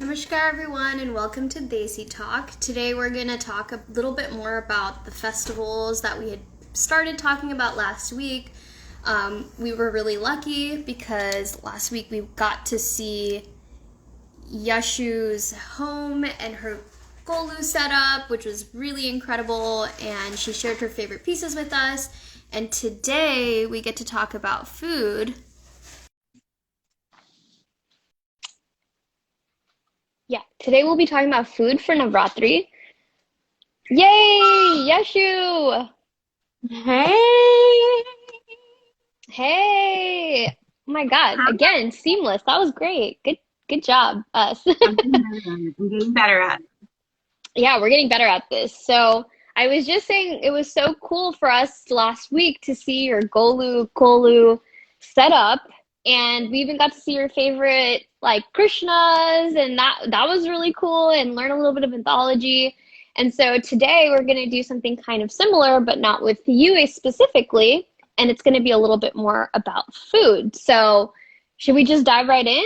Namaskar everyone and welcome to Desi Talk. Today we're going to talk a little bit more about the festivals that we had started talking about last week. We were really lucky because last week we got to see Yashu's home and her Golu setup, which was really incredible, and she shared her favorite pieces with us. And today we get to talk about food. Yeah, today we'll be talking about food for Navratri. Yay! Yashu! Hey, Hey! Oh my God, again, seamless. That was great. Good job, us. I'm getting better at it. Yeah, we're getting better at this. So I was just saying it was so cool for us last week to see your Golu Kolu setup, and we even got to see your favorite like Krishnas, and that was really cool, and learn a little bit of mythology. And so today we're going to do something kind of similar, but not with you specifically, and it's going to be a little bit more about food. So should we just dive right in?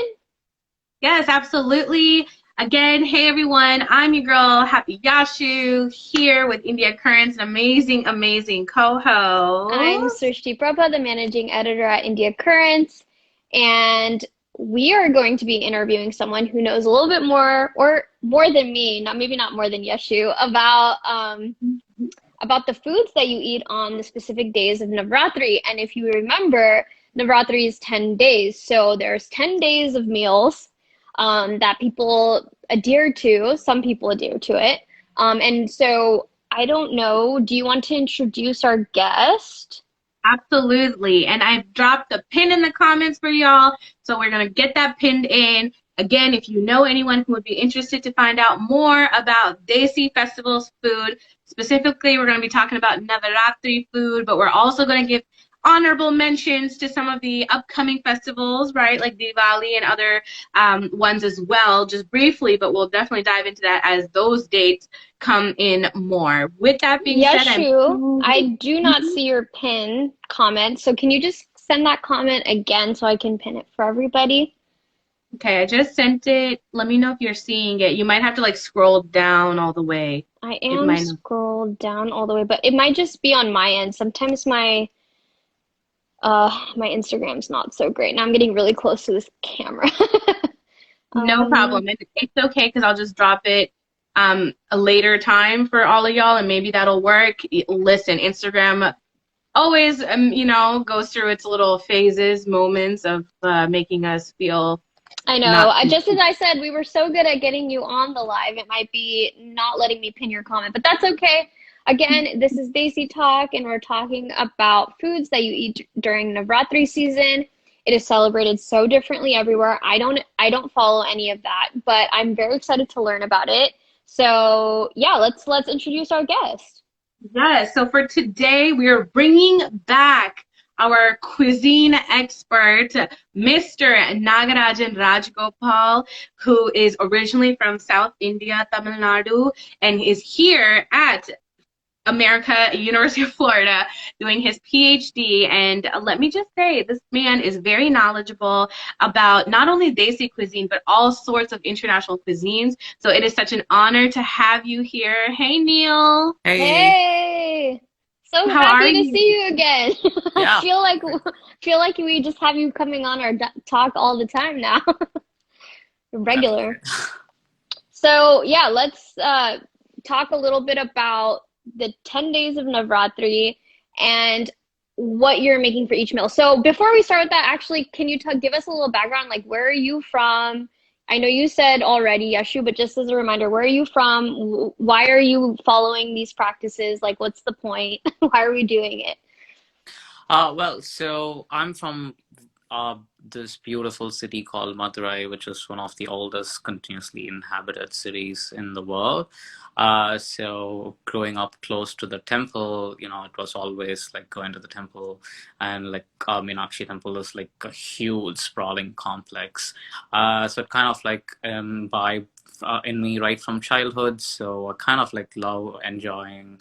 Yes, absolutely. Again, hey everyone, I'm your girl, Happy Yashu, here with India Currents, an amazing, amazing I'm co-host. Srishti Prabha, the managing editor at India Currents, and we are going to be interviewing someone who knows a little bit more, or more than me, not maybe not more than Yeshu, about the foods that you eat on the specific days of Navratri. And if you remember, Navratri is 10 days, so there's 10 days of meals that people adhere to. Some people adhere to it, and so I don't know. Do you want to introduce our guest? Absolutely. And I've dropped a pin in the comments for y'all, so we're going to get that pinned in. Again, if you know anyone who would be interested to find out more about Desi festivals food, specifically, we're going to be talking about Navrātri food, but we're also going to give honorable mentions to some of the upcoming festivals, right, like Diwali and other ones as well, just briefly, but we'll definitely dive into that as those dates come in more. With that being said, Yeshu, I do not see your pin comment, so can you just send that comment again so I can pin it for everybody? Okay, I just sent it. Let me know if you're seeing it. You might have to like scroll down all the way. I It am might not. scrolled down all the way, but it might just be on my end. Sometimes my Instagram's not so great. Now I'm getting really close to this camera. No Um, problem. It's okay because I'll just drop it a later time for all of y'all and maybe that'll work. Listen, Instagram always goes through its little phases, moments of making us feel I know. not. Just as I said, we were so good at getting you on the live, it might be not letting me pin your comment, but that's okay. Again, this is Desi Talk, and we're talking about foods that you eat during Navratri season. It is celebrated so differently everywhere. I don't follow any of that, but I'm very excited to learn about it. So yeah, let's introduce our guest. Yes, so for today, we are bringing back our cuisine expert, Mr. Nagarajan Rajgopal, who is originally from South India, Tamil Nadu, and is here at University of Florida, doing his PhD. And let me just say, this man is very knowledgeable about not only Desi cuisine, but all sorts of international cuisines. So it is such an honor to have you here. Hey, Neil. Hey, Hey, so How are happy to see you? you again. I yeah, feel like we just have you coming on our talk all the time now. definitely. Regular. So yeah, let's talk a little bit about the 10 days of Navratri and what you're making for each meal. So before we start with that, actually, can you give us a little background? Like, where are you from? I know you said already, Yashu, but just as a reminder, where are you from? Why are you following these practices? Like, what's the point? Why are we doing it? So I'm from uh, this beautiful city called Madurai, which is one of the oldest continuously inhabited cities in the world. So growing up close to the temple, it was always like going to the temple, and like Meenakshi Temple is like a huge sprawling complex. So it kind of like vibe in me right from childhood. So I kind of like love enjoying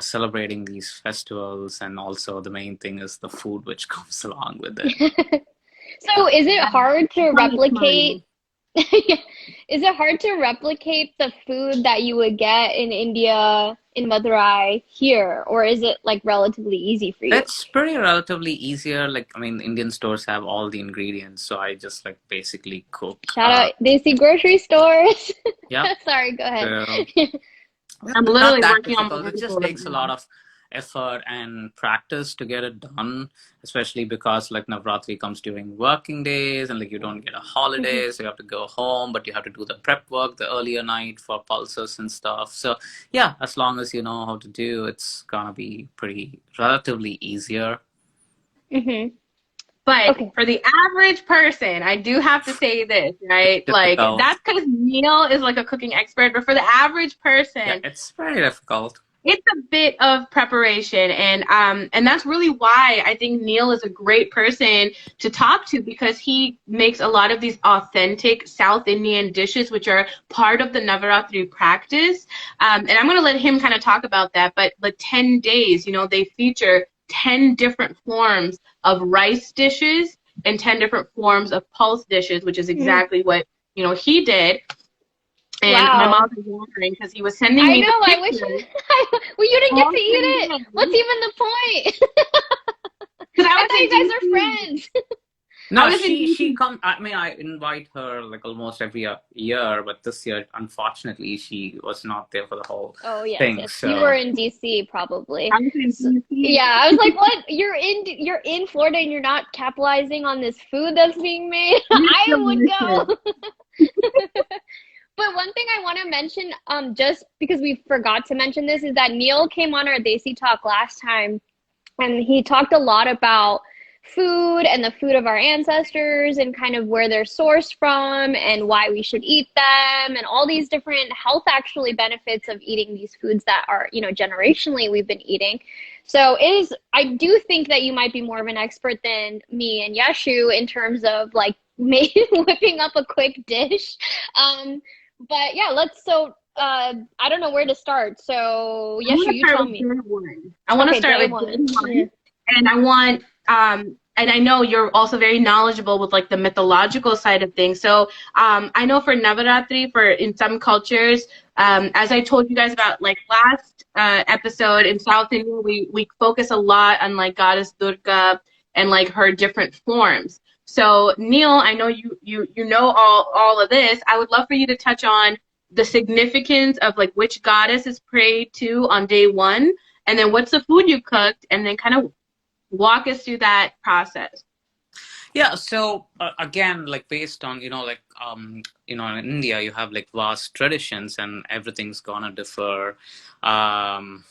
celebrating these festivals, and also the main thing is the food which comes along with it. So is it hard to Funny replicate? smile. Is it hard to replicate the food that you would get in India, in Madurai here, or is it like relatively easy for you? It's pretty relatively easier. Like, I mean, Indian stores have all the ingredients, so I just like basically cook. Shout out Desi grocery stores. Yeah. Sorry, go ahead. So, I'm not literally that working on difficult. It just Pongal right takes a lot now. of effort and practice to get it done, especially because like Navratri comes during working days and like you don't get a Mhm. holiday, so you have to go home, but you have to do the prep work the earlier night for pulses and stuff. So yeah, as long as you know how to do, it's gonna be pretty relatively easier. Mhm. But Okay. for the average person, I do have to say this, right? Like, Difficult. that's because Neil is like a cooking expert, but for the average Yeah, person, it's very difficult. it's a bit of preparation, and that's really why I think Neil is a great person to talk to, because he makes a lot of these authentic South Indian dishes which are part of the Navaratri practice. And I'm going to let him kind of talk about that. But the 10 days, they feature 10 different forms of rice dishes and 10 different forms of pulse dishes, which is Mhm. exactly what he did. And my Wow. mom was wondering because he was sending I me the know. I wish pictures. well, you didn't get All to eat 10 it. What's days. even the point? Because I thought you guys are friends. I No, was in she DC. come. I mean, I invite her like almost every year, but this year, unfortunately, she was not there for the whole Oh, yes, thing. yes. You were So in DC probably. I was in So, DC. yeah, I was like, "What? You're in Florida and you're not capitalizing on this food that's being made?" It's I would delicious. go. But one thing I want to mention, just because we forgot to mention this, is that Neil came on our Desi Talk last time, and he talked a lot about food and the food of our ancestors and kind of where they're sourced from and why we should eat them and all these different health actually benefits of eating these foods that are, generationally we've been eating. So I do think that you might be more of an expert than me and Yashu in terms of like maybe whipping up a quick dish. But yeah, I don't know where to start. So I want Yashu, to you start tell with me. day one. I want to Okay, start day with day one. one, and and I know you're also very knowledgeable with like the mythological side of things. So, I know for Navaratri, for in some cultures, as I told you guys about like last episode in South India, we focus a lot on like goddess Durga and like her different forms. So, Neil, I know you know all of this. I would love for you to touch on the significance of like which goddess is prayed to on day one, and then what's the food you cooked, and then kind of walk us through that process. yeah, so again, like based on in India, you have like vast traditions, and everything's gonna differ. Um,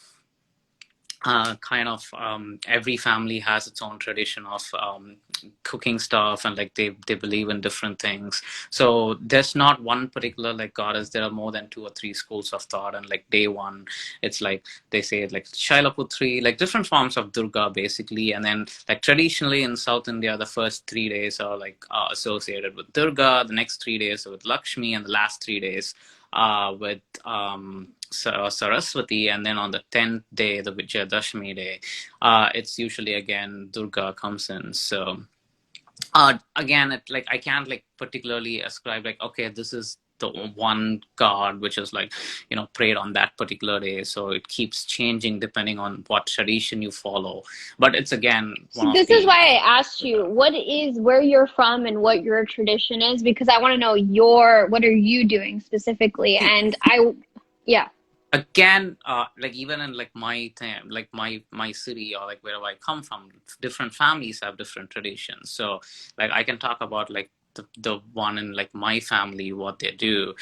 every family has its own tradition of cooking stuff, and like they believe in different things. So there's not one particular like goddess. There are more than two or three schools of thought. And like day one, it's like they say like Shailaputri, like different forms of Durga basically. And then like traditionally in South India, the first 3 days are like associated with Durga, the next 3 days are with Lakshmi, and the last 3 days with Saraswati. And then on the 10th day, the Vijayadashmi day, it's usually again Durga comes in. So again, it like I can't like particularly ascribe like, okay, this is the one god which is like prayed on that particular day. So it keeps changing depending on what tradition you follow. But it's again So one of this is the why I asked you where you're from and what your tradition is, because I want to know what are you doing specifically? see, And yeah. again like even in like my time, like my city, or like wherever I come from, different families have different traditions. So like I can talk about like the one in like my family, what they do,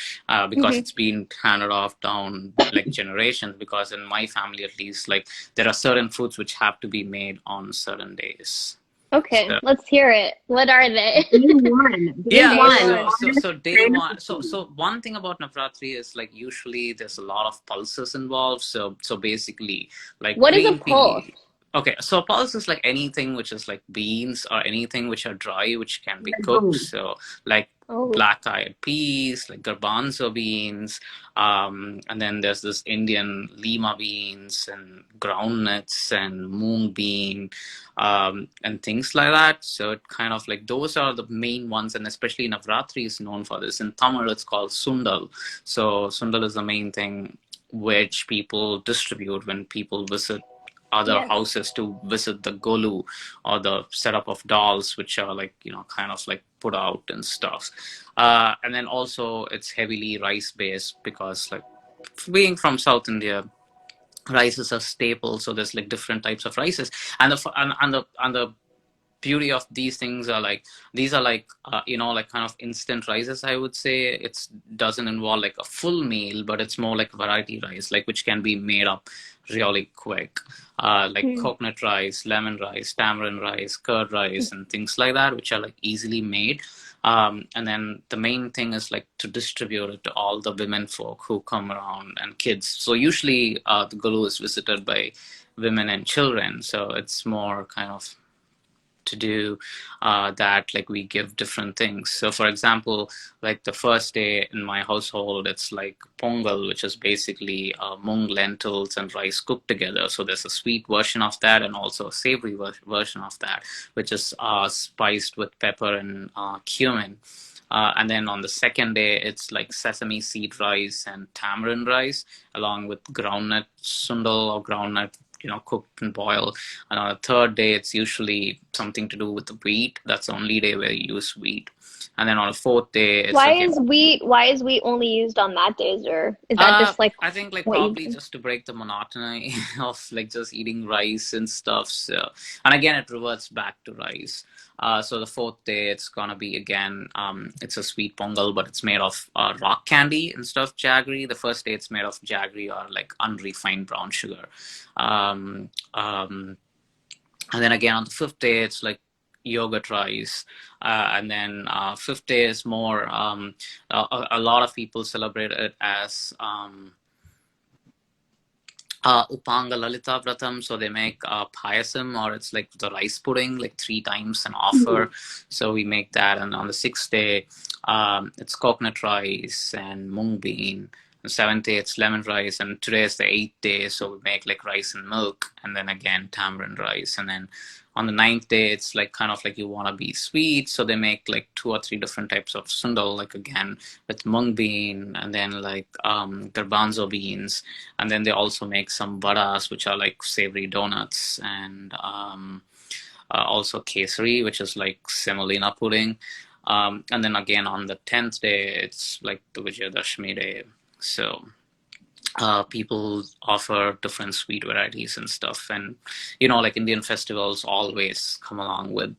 because Hmm. it's been handed off down like generations. Because in my family at least, like there are certain foods which have to be made on certain days. Okay, So let's hear it. What are they? Day one. Day yeah, Day one. one. so day Pray one. for food. So one thing about Navratri is like usually there's a lot of pulses involved. So basically like What is a green pulse? pea. Okay, so pulse is like anything which is like beans or anything which are dry which can be cooked. Legume. So like Oh, black-eyed peas, like garbanzo beans, and then there's this Indian lima beans and groundnuts and mung bean, and things like that. So it kind of like those are the main ones, and especially Navratri is known for this. In Tamil, it's called Sundal. So Sundal is the main thing which people distribute when people visit other yes. houses to visit the golu, or the setup of dolls, which are like, kind of like put out and stuff. And then also it's heavily rice based, because like being from South India, rice is a staple. So there's like different types of rices, and the beauty of these things are like, these are like, like kind of instant rices, I would say. It doesn't involve like a full meal, but it's more like variety rice, like which can be made up really quick, like Mm. coconut rice, lemon rice, tamarind rice, curd rice, and things like that, which are like easily made. And then the main thing is like to distribute it to all the women folk who come around, and kids. So usually the gulu is visited by women and children, so it's more kind of to do that, like we give different things. So for example, like the first day in my household, it's like Pongal, which is basically mung, lentils and rice cooked together. So there's a sweet version of that, and also a savory version of that, which is spiced with pepper and cumin. And then on the second day, it's like sesame seed rice and tamarind rice, along with groundnut sundal, or groundnut, cooked and boiled. And on the third day, it's usually something to do with the wheat. That's the only day where you use wheat. And then on the fourth day, it's Why again. is wheat only used on that days, or is that just like I think like what you probably do? just to break the monotony of like just eating rice and stuff. So, and again, it reverts back to rice. So the fourth day, it's gonna be again, it's a sweet pongal, but it's made of rock candy instead of jaggery. The first day, it's made of jaggery, or like unrefined brown sugar. Um, um, and then again on the fifth day, it's like yogurt rice. And then fifth day is more, a lot of people celebrate it as Upanga Lalita Vratam. So they make payasam, or it's like the rice pudding, like 3 times an offer. So we make that. And on the sixth day, it's coconut rice and mung bean. The seventh day, it's lemon rice. And today is the eighth day, so we make like rice and milk. And then again, tamarind rice. And then on the ninth day, it's like kind of like you want to be sweet. So they make like 2 or 3 different types of sundal, like again, with mung bean, and then like garbanzo beans. And then they also make some vadas, which are like savory donuts, and also kesari, which is like semolina pudding. And then again on the 10th day, it's like the Vijayadashmi day. So people offer different sweet varieties and stuff. And, like Indian festivals always come along with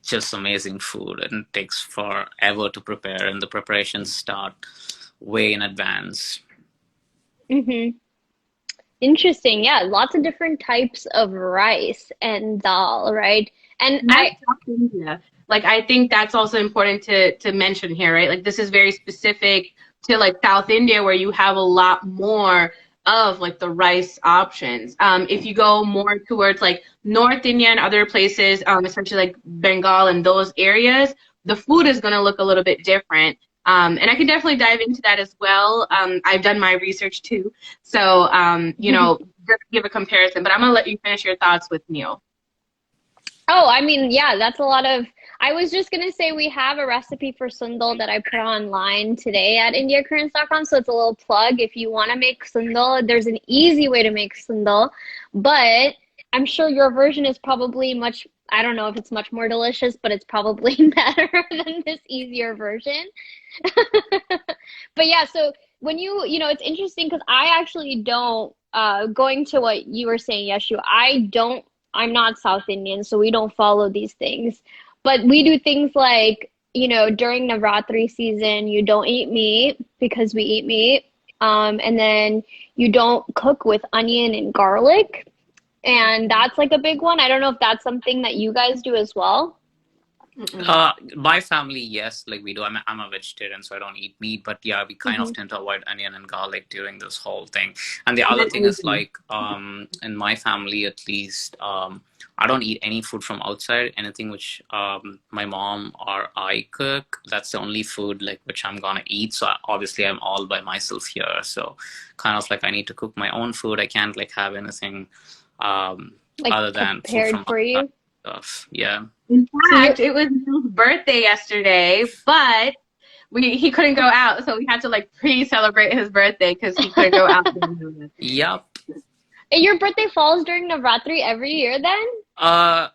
just amazing food, and it takes forever to prepare, and the preparations start way in advance. Mm-hmm. Interesting. Yeah, lots of different types of rice and dal, right? And That's South India. Like, I think that's also important to mention here, right? Like, this is very specific to like South India, where you have a lot more of like the rice options. If you go more towards like North India and other places, especially like Bengal and those areas, the food is going to look a little bit different. And I can definitely dive into that as well. I've done my research too. So, just give a comparison, but I'm going to let you finish your thoughts with Neil. Oh, I mean, yeah, that's a lot of. I was just gonna say we have a recipe for sundal that I put online today at indiacurrents.com. So it's a little plug. If you want to make sundal, there's an easy way to make sundal, but I'm sure your version is probably much, I don't know if it's much more delicious, but it's probably better than this easier version. But yeah, so when it's interesting because I actually don't, going to what you were saying, Yashu, I'm not South Indian, so we don't follow these things. But we do things like, during Navratri season, you don't eat meat because we eat meat. And then you don't cook with onion and garlic. And that's like a big one. I don't know if that's something that you guys do as well. My family, yes, like we do. I'm a vegetarian, so I don't eat meat. But yeah, we kind of Mm-hmm. tend to avoid onion and garlic during this whole thing. And the And other then thing is anything. like, in my family at least, I don't eat any food from outside. Anything which my mom or I cook, that's the only food like which I'm gonna eat. So obviously, I'm all by myself here. So kind of like I need to cook my own food. I can't like have anything Like other than food prepared from for outside you. stuff. Yeah. In So you're fact, it was Neil's birthday yesterday, but he couldn't go out, so we had to like pre-celebrate his birthday because he couldn't go out. Yep. your birthday falls during Navratri every year then? Uh,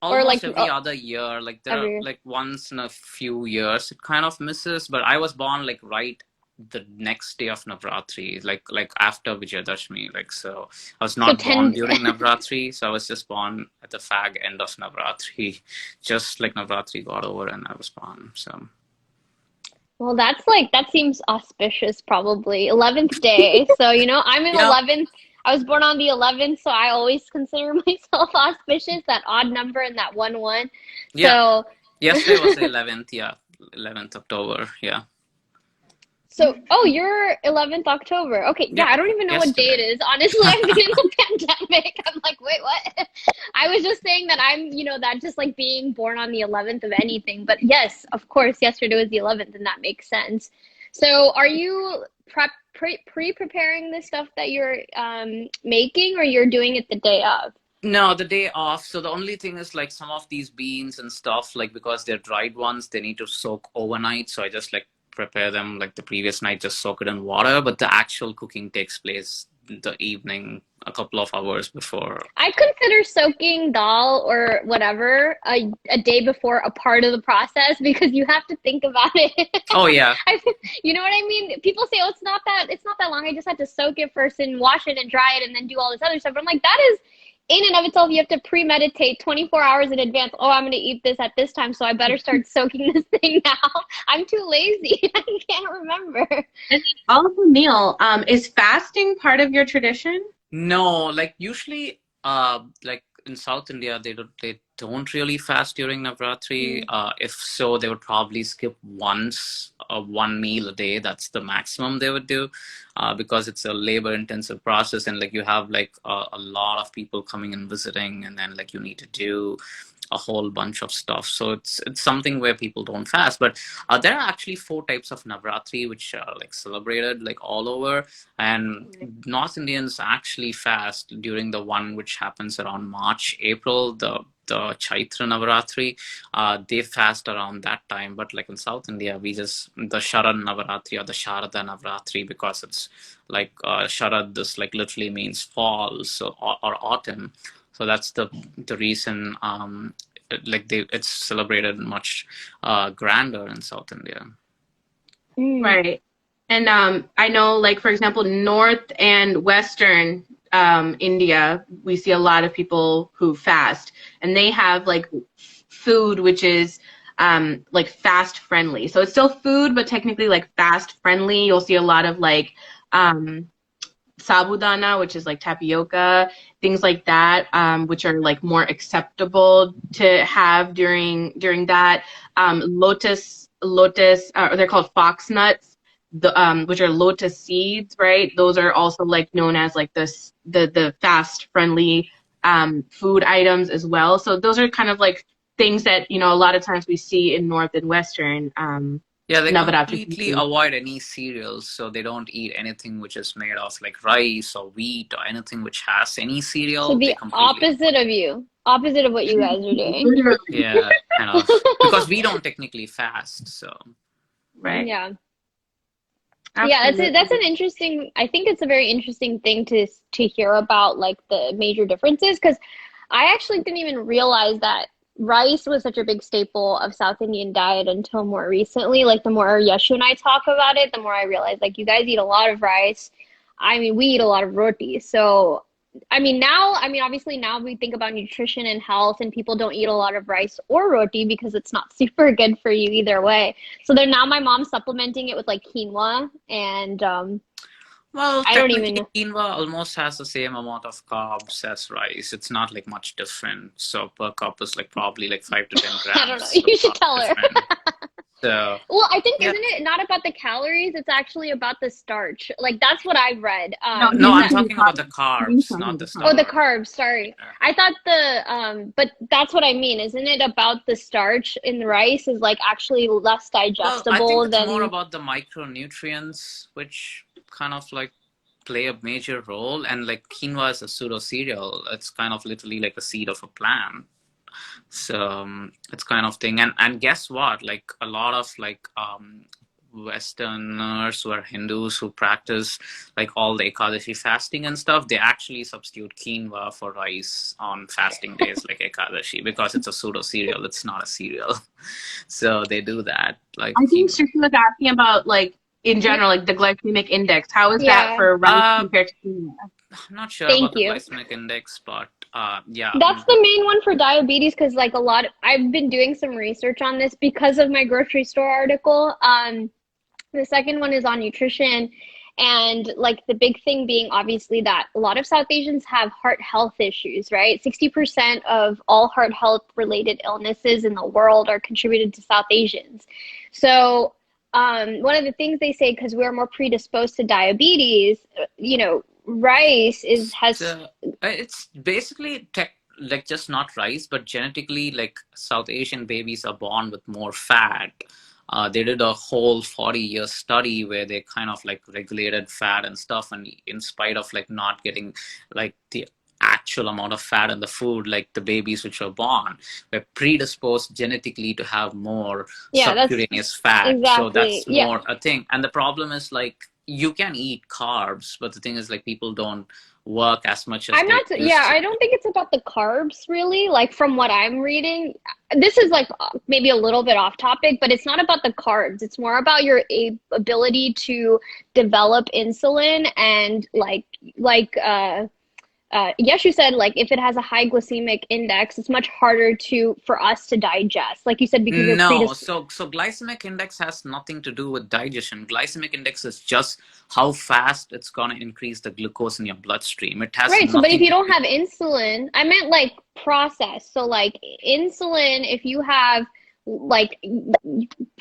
Or like Almost every other year. Like there are every year? like once in a few years it kind of misses. But I was born like right the next day of Navratri, like after Vijayadashmi. Like so, I was So not born 10 during Navratri, so I was just born at the fag end of Navratri, just like Navratri got over and I was born. So Well, that's like that seems auspicious probably. 11th day. So, I'm in yeah, 11th. I was born on the 11th, so I always consider myself auspicious, that odd number and that 1-1. yeah. So, Yesterday was the 11th. Yeah, 11th October. Yeah, oh, you're 11th October. Okay, yeah, yeah. I don't even know what day Yesterday. it is. Honestly, I've been in a pandemic. I'm like, wait, what? I was just saying that that just like being born on the 11th of anything. But yes, of course, yesterday was the 11th, and that makes sense. So, are you pre-preparing the stuff that you're making, or you're doing it the day of? No, the day off. So the only thing is like some of these beans and stuff, like because they're dried ones, they need to soak overnight. So I just like prepare them like the previous night, just soak it in water. But the actual cooking takes place the evening, a couple of hours before. I consider soaking dal or whatever a day before a part of the process because you have to think about it. Oh yeah. You know what I mean? People say, "Oh, it's not that long. I just had to soak it first and wash it and dry it and then do all this other stuff." But I'm like, that is in and of itself. You have to premeditate 24 hours in advance. Oh, I'm going to eat this at this time, so I better start soaking this thing now. I'm too lazy. I can't remember. And also, Neil, is fasting part of your tradition? No, like usually, like in South India, they don't really fast during Navratri. Mm. If so, they would probably skip one meal a day. That's the maximum they would do, because it's a labor-intensive process, and like you have like a lot of people coming and visiting, and then like you need to do a whole bunch of stuff. So it's something where people don't fast. But there are actually four types of Navratri which are like celebrated like all over. And North Indians actually fast during the one which happens around March, April, the Chaitra Navaratri. They fast around that time. But like in South India, we just the Sharad Navaratri or the Sharada Navaratri, because it's like Sharad, this like literally means fall, so or autumn. So that's the reason like it's celebrated much grander in South India. Mm. Right. And I know, like, for example, North and Western India, we see a lot of people who fast, and they have like food which is like fast friendly. So it's still food, but technically like fast friendly. You'll see a lot of like sabudana, which is like tapioca, things like that, which are like more acceptable to have during that. Lotus, or they're called fox nuts, which are lotus seeds, right? Those are also like known as like the fast friendly food items as well. So those are kind of like things that a lot of times we see in North and Western Yeah, they Navrātri completely foods. avoid any cereals, so they don't eat anything which is made of like rice or wheat or anything which has any So cereal. They the completely opposite of you, opposite of what you guys are doing. Literally, yeah, kind of, because we don't technically fast, so right? Yeah. Yeah, that's Absolutely. it. That's an interesting, I think it's a very interesting thing to hear about like the major differences because I actually didn't even realize that rice was such a big staple of South Indian diet until more recently. Like the more Yashu and I talk about it, the more I realize like you guys eat a lot of rice. I mean, we eat a lot of roti. So obviously now we think about nutrition and health, and people don't eat a lot of rice or roti because it's not super good for you either way. So then now my mom's supplementing it with like quinoa and Well, I don't even technically, know. quinoa almost has the same amount of carbs as rice. It's not like much different. So per cup is like probably like 5 to 10 I don't know. grams. So You it's should not tell her. different. So Well, I think yeah. isn't it not about the calories? It's actually about the starch. Like that's what I've read. No, No, he's I'm That actually talking about the he's carbs, talking not about the the oh carbs. the starch. carbs. Sorry, I thought but that's what I mean. Isn't it about the starch in the rice is like actually less Well, I think digestible it's more than about the micronutrients, which kind of like play a major role. And like quinoa is a pseudo cereal. It's kind of literally like a seed of a plant. So it's kind of thing. And guess what? Like a lot of like Westerners who are Hindus who practice like all the Ekadashi fasting and stuff, they actually substitute quinoa for rice on fasting days like Ekadashi because it's a pseudo cereal. It's not a cereal. So they do that like I think quinoa. Srishti was asking about like in general, like the glycemic index. How is that yeah. for rice compared to quinoa? I'm not sure Thank about the you. glycemic index, but yeah. That's the main one for diabetes because like I've been doing some research on this because of my grocery store article. The second one is on nutrition. And like the big thing being obviously that a lot of South Asians have heart health issues, right? 60% of all heart health related illnesses in the world are contributed to South Asians. So, one of the things they say, because we're more predisposed to diabetes, rice has, So it's basically like just not rice, but genetically, like South Asian babies are born with more fat. They did a whole 40-year study where they kind of like regulated fat and stuff, and in spite of like not getting like the actual amount of fat in the food, like the babies which were born were predisposed genetically to have more yeah, that's subcutaneous fat. So exactly, that's yeah. more a thing. And the problem is like you can eat carbs, but the thing is like people don't work as much as I'm they not, yeah, used to. I don't think it's about the carbs really. Like from what I'm reading, this is like maybe a little bit off topic, but it's not about the carbs. It's more about your ability to develop insulin and Yashu said, like if it has a high glycemic index, it's much harder for us to digest. Like you said, because you're No, predisposed. so glycemic index has nothing to do with digestion. Glycemic index is just how fast it's gonna increase the glucose in your bloodstream. It has Right. So, but if nothing you to don't do. have insulin, I meant like process. So, like insulin, if you have like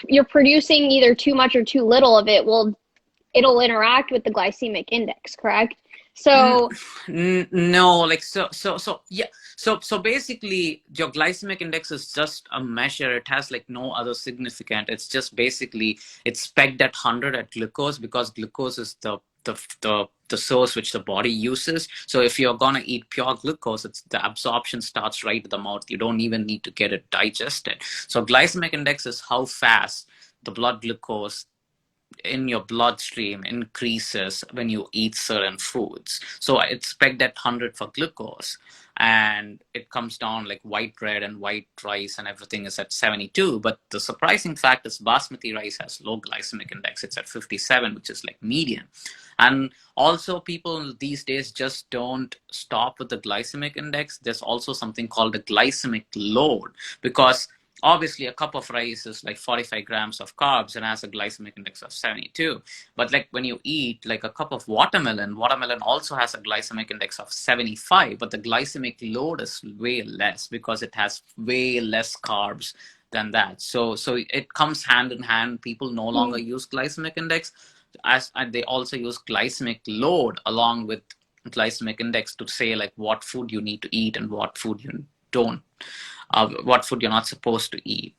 you're producing either too much or too little of it, well, it'll interact with the glycemic index, correct? N- So, No, like so yeah. So basically, your glycemic index is just a measure. It has like no other significant. It's just basically it's pegged at 100 at glucose because glucose is the source which the body uses. So if you're gonna eat pure glucose, it's the absorption starts right at the mouth. You don't even need to get it digested. So glycemic index is how fast the blood glucose in your bloodstream increases when you eat certain foods. So I expect that 100 for glucose, and it comes down like white bread and white rice and everything is at 72. But the surprising fact is basmati rice has low glycemic index. It's at 57, which is like median. And also people these days just don't stop with the glycemic index. There's also something called the glycemic load because obviously a cup of rice is like 45 grams of carbs and has a glycemic index of 72, but like when you eat like a cup of watermelon also has a glycemic index of 75, but the glycemic load is way less because it has way less carbs than that. So it comes hand in hand. People no longer use glycemic index as and they also use glycemic load along with glycemic index to say like what food you need to eat and what food you don't, what food you're not supposed to eat.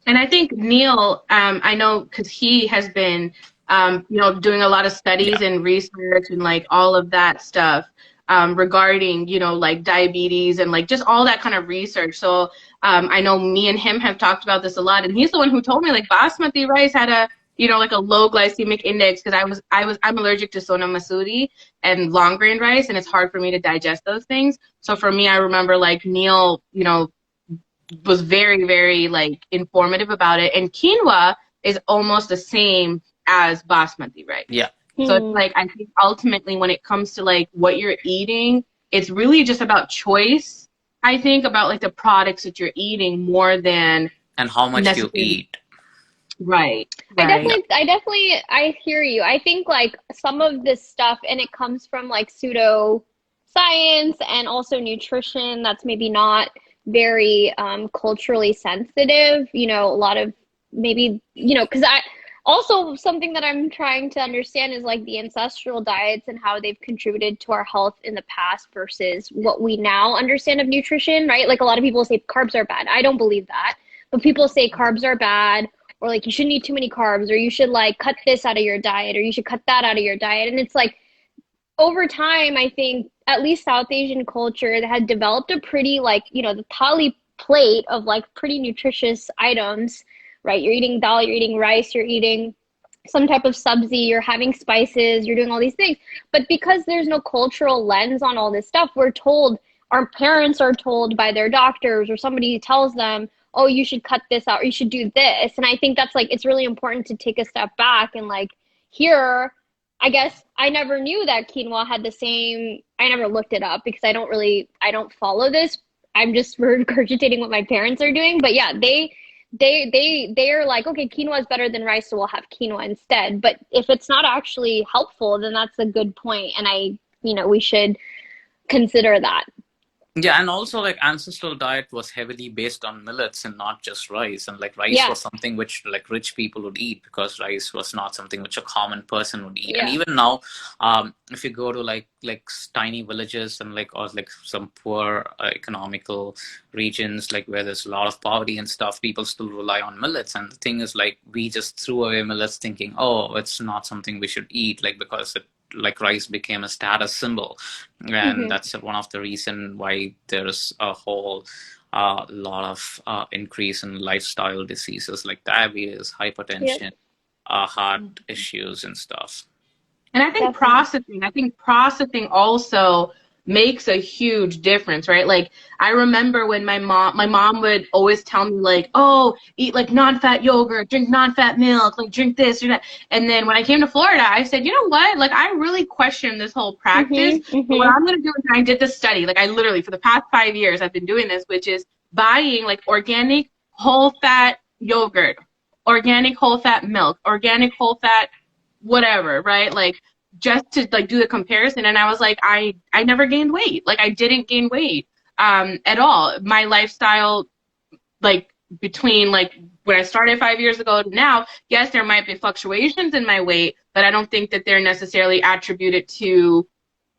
And I think Neil, I know because he has been, doing a lot of Yeah. studies and research and like all of that stuff regarding, like diabetes and like just all that kind of research. So I know me and him have talked about this a lot, and he's the one who told me like basmati rice had a, like a low glycemic index because I'm allergic to sona masuri and long grain rice, and it's hard for me to digest those things. So for me, I remember like Neil, was very, very like informative about it. And quinoa is almost the same as basmati rice. Yeah. So it's like I think ultimately when it comes to like what you're eating, it's really just about choice. I think about like the products that you're eating more than And how much you necessarily. eat. Right. I hear you. I think like some of this stuff, and it comes from like pseudo science and also nutrition that's maybe not very culturally sensitive. You know, a lot of maybe, you know, because I also something that I'm trying to understand is like the ancestral diets and how they've contributed to our health in the past versus what we now understand of nutrition, right? Like a lot of people say carbs are bad. I don't believe that, but people say carbs are bad, or like you shouldn't eat too many carbs, or you should like cut this out of your diet, or you should cut that out of your diet. And it's like over time, I think at least South Asian culture that had developed a pretty like, you know, the thali plate of like pretty nutritious items, right? You're eating dal, you're eating rice, you're eating some type of sabzi, you're having spices, you're doing all these things. But because there's no cultural lens on all this stuff, we're told, our parents are told by their doctors or somebody tells them, oh, you should cut this out or you should do this. And I think that's like, it's really important to take a step back and like here, I guess I never knew that quinoa had the same, I never looked it up because I don't follow this. I'm just regurgitating what my parents are doing. But yeah, they're like, okay, quinoa is better than rice, so we'll have quinoa instead. But if it's not actually helpful, then that's a good point. And we should consider that. Yeah, and also like ancestral diet was heavily based on millets and not just rice. And like rice was something which like rich people would eat because rice was not something which a common person would eat. And even now, if you go to like tiny villages and like or like some poor economical regions like where there's a lot of poverty and stuff, people still rely on millets. And the thing is like we just threw away millets thinking, oh, it's not something we should eat, like because it like rice became a status symbol, and that's one of the reason why there's a whole lot of increase in lifestyle diseases like diabetes, hypertension, heart issues and stuff. And I think processing also makes a huge difference, right? Like I remember when my mom would always tell me like, oh, eat like non-fat yogurt, drink non-fat milk, like drink this or that. And then when I came to Florida, I said, you know what? Like I really question this whole practice. What I'm going to do is, I did this study, like I literally for the past 5 years, I've been doing this, which is buying like organic whole fat yogurt, organic whole fat milk, organic whole fat whatever, right? Like just to like do the comparison. And I was like, I never gained weight. Like I didn't gain weight at all. My lifestyle, like between like when I started 5 years ago to now, yes, there might be fluctuations in my weight, but I don't think that they're necessarily attributed to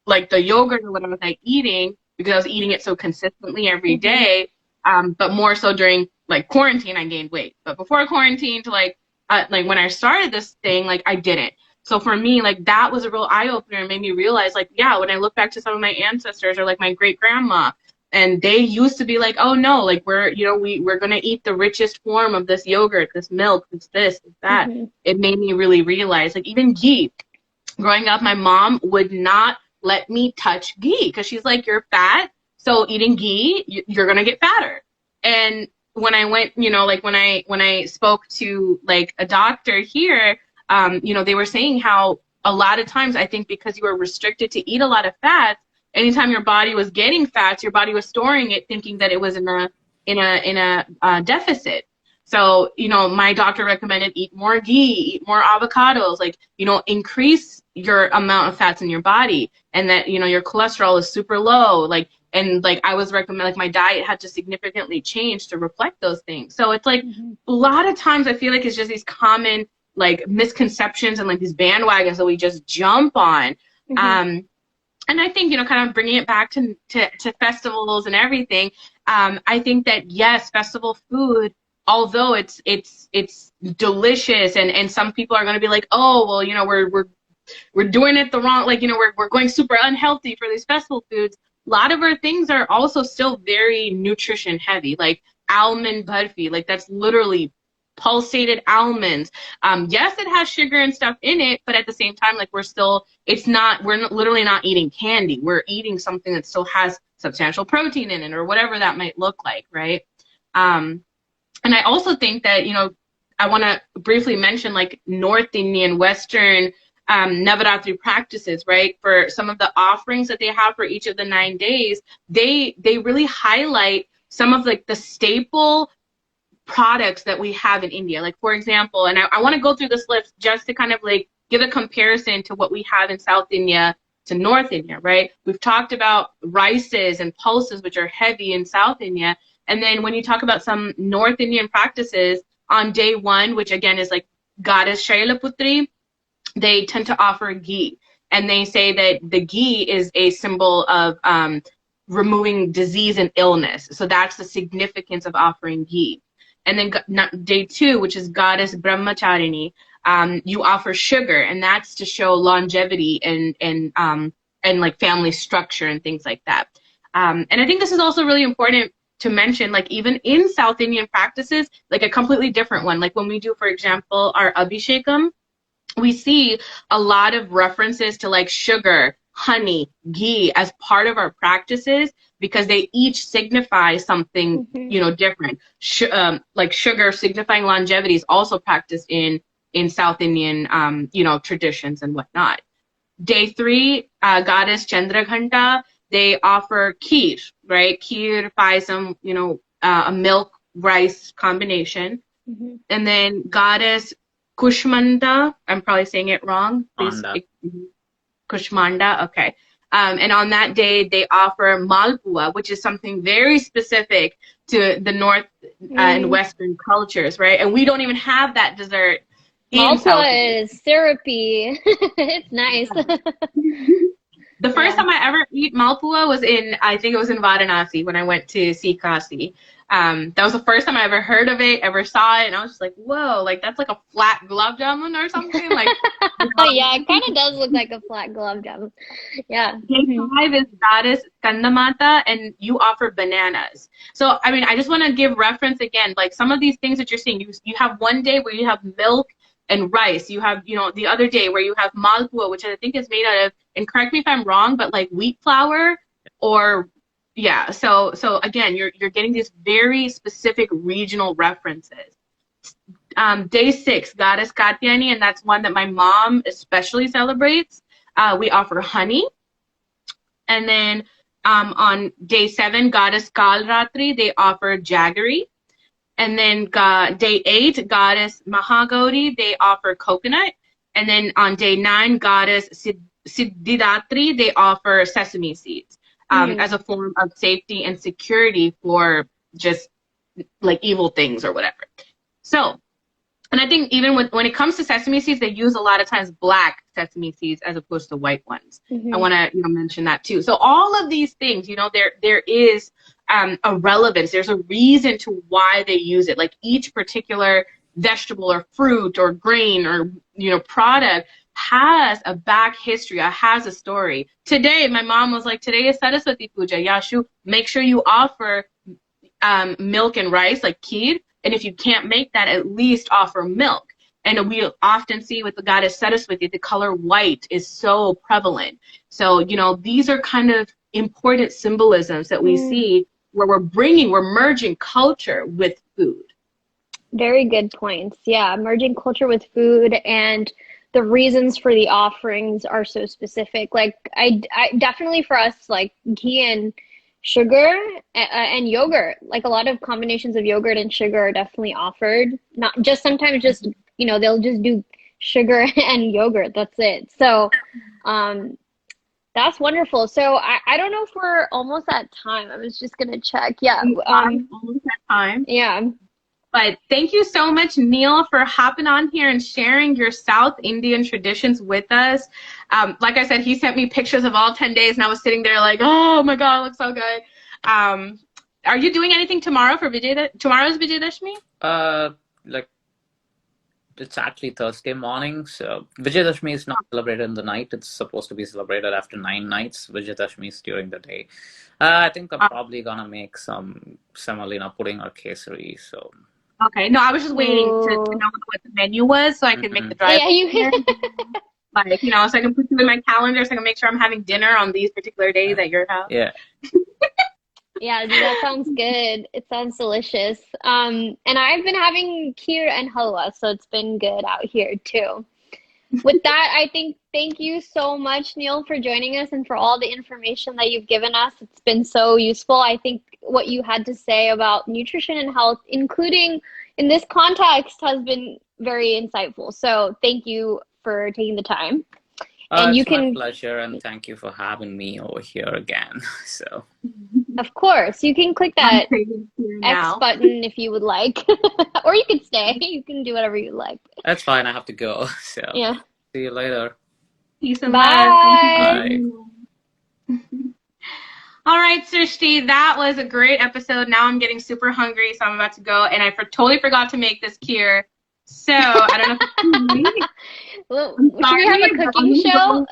like the yogurt or what I was like eating because I was eating it so consistently every day. But more so during like quarantine, I gained weight. But before quarantine to like when I started this thing, like I didn't. So for me, like that was a real eye opener and made me realize like, yeah, when I look back to some of my ancestors or like my great grandma, and they used to be like, oh no, like we're going to eat the richest form of this yogurt, this milk, this, that. It made me really realize like even ghee. Growing up, my mom would not let me touch ghee because she's like, you're fat. So eating ghee, you're going to get fatter. And when I went, like when I spoke to like a doctor here, they were saying how a lot of times, I think because you were restricted to eat a lot of fats, anytime your body was getting fats, your body was storing it thinking that it was in a deficit. So, my doctor recommended eat more ghee, eat more avocados, like, increase your amount of fats in your body, and that, your cholesterol is super low, like, and like I was recommending, like my diet had to significantly change to reflect those things. So it's like a lot of times I feel like it's just these common like misconceptions and like these bandwagons that we just jump on. And I think, kind of bringing it back to festivals and everything. I think that yes, festival food, although it's delicious and some people are going to be like, oh, well, we're doing it the wrong, like, we're going super unhealthy for these festival foods. A lot of our things are also still very nutrition heavy, like almond burfi, like that's literally pulsated almonds. Yes, it has sugar and stuff in it, but at the same time, like we're literally not eating candy. We're eating something that still has substantial protein in it or whatever that might look like, right? And I also think that, I want to briefly mention like North Indian, Western Navrātri practices, right? For some of the offerings that they have for each of the 9 days, they really highlight some of like the staple products that we have in India. Like, for example, and I want to go through this list just to kind of like give a comparison to what we have in South India to North India, right? We've talked about rices and pulses, which are heavy in South India. And then when you talk about some North Indian practices, on day 1, which again is like goddess Shailaputri, they tend to offer ghee. And they say that the ghee is a symbol of removing disease and illness. So that's the significance of offering ghee. And then day 2, which is goddess Brahmacharyani, you offer sugar, and that's to show longevity and like family structure and things like that. And I think this is also really important to mention, like even in South Indian practices, like a completely different one. Like when we do, for example, our Abhishekam, we see a lot of references to like sugar, honey, ghee as part of our practices because they each signify something, you know, different. Like sugar signifying longevity is also practiced in South Indian, you know, traditions and whatnot. Day 3, goddess Chandraghanta, they offer kheer, right? Kheer, paisam, you know, a milk rice combination. And then goddess Kushmanda, I'm probably saying it wrong. Please. Kushmanda, okay. And on that day, they offer Malpua, which is something very specific to the North and Western cultures, right? And we don't even have that dessert in South Malpua is syrupy. It's nice. The first time I ever eat Malpua was I think it was in Varanasi when I went to see Kasi. That was the first time I ever heard of it, ever saw it, and I was just like, whoa, like that's like a flat gulab jamun or something. Like, yeah, it kind of does look like a flat gulab jamun. Yeah. Day 5 is goddess Kandamata, and you offer bananas. So, I mean, I just want to give reference again, like some of these things that you're seeing, you have one day where you have milk and rice. You have, you know, the other day where you have Malpua, which I think is made out of, and correct me if I'm wrong, but like wheat flour or, yeah. So again, you're getting these very specific regional references. Day 6, goddess Katyayani, and that's one that my mom especially celebrates. We offer honey. And then on day 7, goddess Kalratri, they offer jaggery. And then day 8, goddess Mahagauri, they offer coconut. And then on day 9, goddess Siddhidatri, they offer sesame seeds as a form of safety and security for just like evil things or whatever. So, and I think even when it comes to sesame seeds, they use a lot of times black sesame seeds as opposed to white ones. I want to mention that too. So all of these things, you know, there is a relevance. There's a reason to why they use it. Like each particular vegetable or fruit or grain or, you know, product has a back history, has a story. Today, my mom was like, today is Saraswati Puja. Yashu, make sure you offer milk and rice, like kheer. And if you can't make that, at least offer milk. And we often see with the goddess Saraswati, the color white is so prevalent. So, you know, these are kind of important symbolisms that we see where we're merging culture with food. Very good points. Yeah, merging culture with food, and the reasons for the offerings are so specific. Like I definitely, for us, like ghee and sugar and yogurt, like a lot of combinations of yogurt and sugar are definitely offered. Not just sometimes just, you know, they'll just do sugar and yogurt. That's it. So that's wonderful. So I don't know if we're almost at time. I was just gonna check. Yeah. Almost at time. Yeah. But thank you so much, Neil, for hopping on here and sharing your South Indian traditions with us. Like I said, he sent me pictures of all 10 days, and I was sitting there like, oh my God, it looks so good. Are you doing anything tomorrow for tomorrow's Vijayadashmi? Like, it's actually Thursday morning, so Vijayadashmi is not celebrated in the night. It's supposed to be celebrated after 9 nights. Vijayadashmi is during the day. I think I'm probably gonna make some semolina pudding or kesari, so... Okay, no, I was just waiting to know what the menu was so I could make the drive. Yeah, you like, you know, so I can put you in my calendar so I can make sure I'm having dinner on these particular days at your house. Yeah. Yeah, that sounds good. It sounds delicious. And I've been having kheer and halwa, so it's been good out here too. With that, I think thank you so much, Neil, for joining us and for all the information that you've given us. It's been so useful. I think what you had to say about nutrition and health, including in this context has been very insightful. So thank you for taking the time. And you It's my can, pleasure, and thank you for having me over here again. So, of course, you can click I'm that craving here X now. button if you would like, or you can stay. You can do whatever you like. that's fine. I have to go. So, Yeah. see you later. Peace and love. Thank you for Bye. Bye. All right, Srishti, that was a great episode. Now I'm getting super hungry, so I'm about to go. And I totally forgot to make this kheer. So I don't know if it's me. Well, I'm should we have a sorry, but cooking show?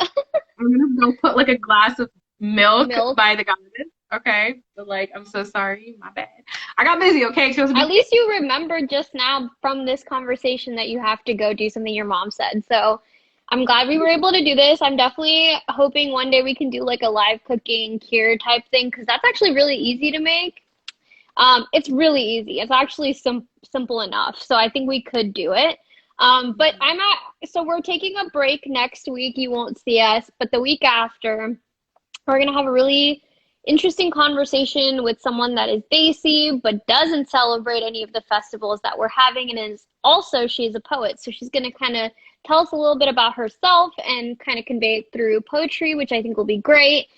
I'm gonna go put like a glass of milk Milk. by the goddess. Okay, but like I'm so sorry, my bad. I got busy. Okay, At least you remembered just now from this conversation that you have to go do something your mom said. So I'm glad we were able to do this. I'm definitely hoping one day we can do like a live cooking kheer type thing because that's actually really easy to make. It's really easy. It's actually simple enough. So I think we could do it. But so we're taking a break next week. You won't see us, but the week after, we're going to have a really interesting conversation with someone that is Desi, but doesn't celebrate any of the festivals that we're having. And she's a poet. So she's going to kind of tell us a little bit about herself and kind of convey it through poetry, which I think will be great.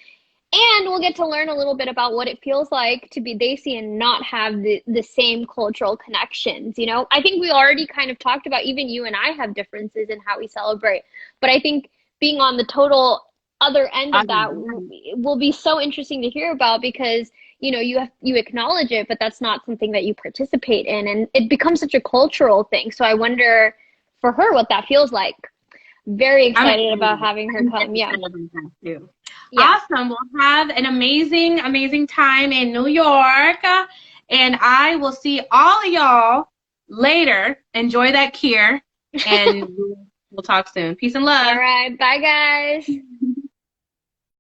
And we'll get to learn a little bit about what it feels like to be Desi and not have the same cultural connections. You know, I think we already kind of talked about, even you and I have differences in how we celebrate. But I think being on the total other end of that will be so interesting to hear about because, you know, you acknowledge it, but that's not something that you participate in. And it becomes such a cultural thing. So I wonder for her what that feels like. Very excited about having her come. Yeah. Yeah. Awesome. We'll have an amazing, amazing time in New York. And I will see all of y'all later. Enjoy that kheer. And we'll talk soon. Peace and love. All right. Bye, guys.